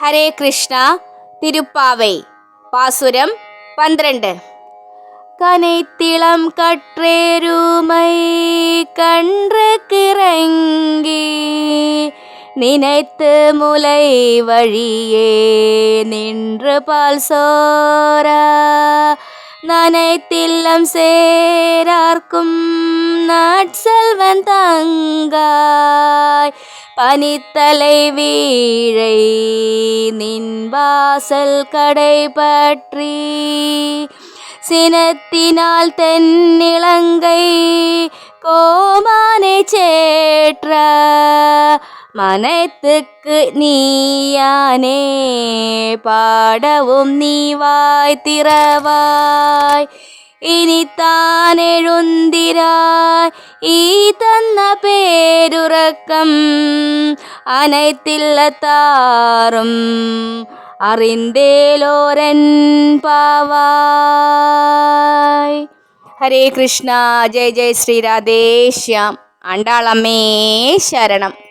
ഹരേ കൃഷ്ണ. തിരുപ്പാവൈ പാസുരം 12. கனைத்திளம் கற்றேருமை கன்று கிறங்கி நினைத்து முலை வழியே நின்று பால் சோரா நனைத்தில்லம் சேரார்க்கும் நாட்செல்வன் தங்காய் பனித்தலை வீழை நின் வாசல் கடை பற்றி சினத்தினால் தென்னிலங்கை கோமானை சேற்ற மனத்துக்கு நீயானே பாடவும் நீ வாய் திறவாய் இனித்தான் எழுந்திராய் ஈ தന്ന பேருறக்கம் அனைத்தில்லத்தாரும் അറിന്തേലോരൻ പാവായ്. ഹരേ കൃഷ്ണ. ജയ ജയ ശ്രീ രാധേശ്യാം. ആണ്ടാളമ്മേ ശരണം.